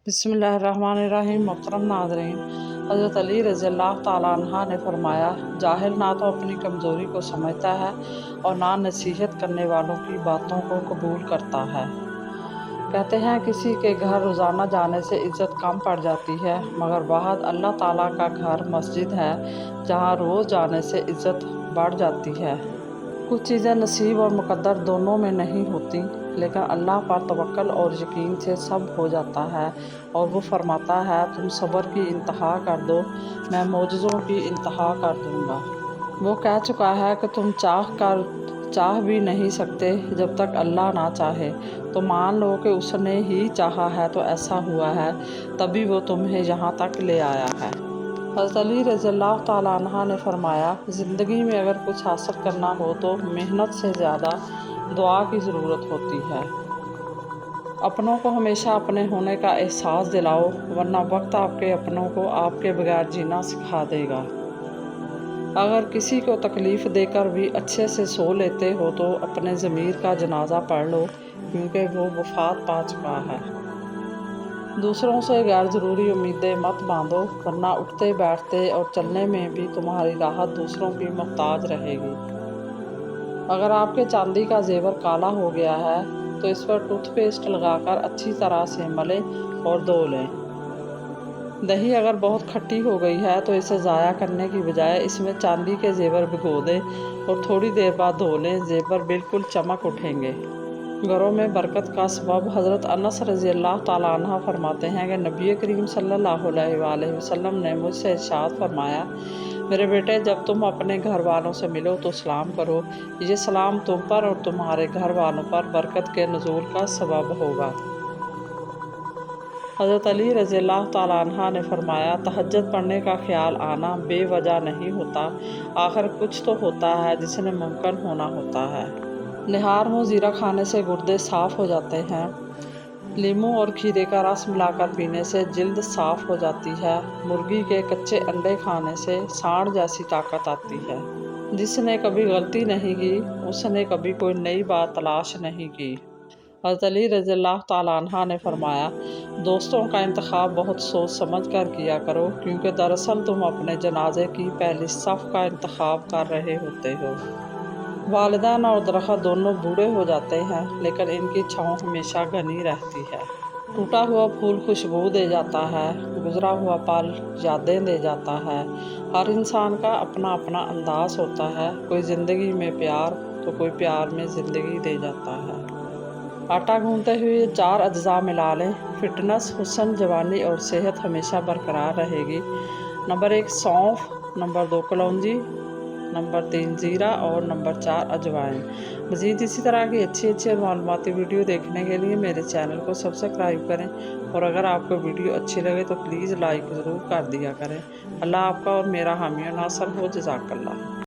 बिस्मिल्लाहिर्रहमानिर्रहीम। मोहतरम नाज़रीन, हज़रत अली रज़ी अल्लाह ताला अन्हा ने फरमाया, जाहिल ना तो अपनी कमज़ोरी को समझता है और ना नसीहत करने वालों की बातों को कबूल करता है। कहते हैं किसी के घर रोज़ाना जाने से इज़्ज़त कम पड़ जाती है, मगर बाद अल्लाह ताला का घर मस्जिद है जहाँ रोज़ जाने से इज़्ज़त बढ़ जाती है। कुछ चीज़ें नसीब और मुक़द्दर दोनों में नहीं होती, लेकिन अल्लाह पर तवक्कुल और यकीन से सब हो जाता है। और वो फरमाता है, तुम सब्र की इंतहा कर दो, मैं मोजज़ों की इंतहा कर दूँगा। वो कह चुका है कि तुम चाह भी नहीं सकते जब तक अल्लाह ना चाहे। तो मान लो कि उसने ही चाहा है तो ऐसा हुआ है, तभी वो तुम्हें यहाँ तक ले आया है। हज़रत अली रज़ी अल्लाह ताला अन्हा ने फरमाया, ज़िंदगी में अगर कुछ हासिल करना हो तो मेहनत से ज़्यादा दुआ की ज़रूरत होती है। अपनों को हमेशा अपने होने का एहसास दिलाओ, वरना वक्त आपके अपनों को आपके बगैर जीना सिखा देगा। अगर किसी को तकलीफ़ देकर भी अच्छे से सो लेते हो तो अपने ज़मीर का जनाजा पढ़ लो, क्योंकि वो वफ़ात पा चुका है। दूसरों से गैर ज़रूरी उम्मीदें मत बांधो, वरना उठते बैठते और चलने में भी तुम्हारी राहत दूसरों की मोहताज रहेगी। अगर आपके चांदी का जेवर काला हो गया है तो इस पर टूथपेस्ट लगाकर अच्छी तरह से मलें और धो लें। दही अगर बहुत खट्टी हो गई है तो इसे ज़ाया करने की बजाय इसमें चांदी के जेवर भिगो दें और थोड़ी देर बाद धो लें, जेवर बिल्कुल चमक उठेंगे। घरों में बरकत का सबब हज़रत अनस रज़ी अल्लाह ताला अन्हा फरमाते हैं कि नबी करीम सल्लल्लाहु अलैहि वसल्लम ने मुझसे इरशाद फरमाया, मेरे बेटे, जब तुम अपने घर वालों से मिलो तो सलाम करो, ये सलाम तुम पर और तुम्हारे घर वालों पर बरकत के नुज़ूल का सबब होगा। हज़रत अली रज़ी अल्लाह ताला अन्हा ने फरमाया, तहज्जुद पढ़ने का ख्याल आना बेवजह नहीं होता, आखिर कुछ तो होता है जिसने मुमकिन होना होता है। निहार मुँह ज़ीरा खाने से गुर्दे साफ़ हो जाते हैं। लीमू और खीरे का रस मिलाकर पीने से जिल्द साफ़ हो जाती है। मुर्गी के कच्चे अंडे खाने से सांड जैसी ताकत आती है। जिसने कभी गलती नहीं की, उसने कभी कोई नई बात तलाश नहीं की। हज़रत अली रज़ी अल्लाह ताला अन्हा ने फरमाया, दोस्तों का इंतखाब बहुत सोच समझ कर किया करो, क्योंकि दरअसल तुम अपने जनाजे की पहली सफ़ का इंतखाब कर रहे होते हो। वालिदैन और दरख्त दोनों बूढ़े हो जाते हैं, लेकिन इनकी छाँव हमेशा घनी रहती है। टूटा हुआ फूल खुशबू दे जाता है, गुजरा हुआ पल यादें दे जाता है। हर इंसान का अपना अपना अंदाज़ होता है, कोई ज़िंदगी में प्यार तो कोई प्यार में ज़िंदगी दे जाता है। आटा गूंथते हुए 4 अज्जा मिला लें, फिटनेस, हुस्न, जवानी और सेहत हमेशा बरकरार रहेगी। नंबर 1 सौंफ, नंबर 2 कलौंजी, नंबर 3 ज़ीरा और नंबर 4 अजवाइन। मज़ीद इसी तरह की अच्छी मालूमाती वीडियो देखने के लिए मेरे चैनल को सब्सक्राइब करें, और अगर आपको वीडियो अच्छी लगे तो प्लीज़ लाइक ज़रूर कर दिया करें। अल्लाह आपका और मेरा हामी और नासर हो। जज़ाकल्लाह।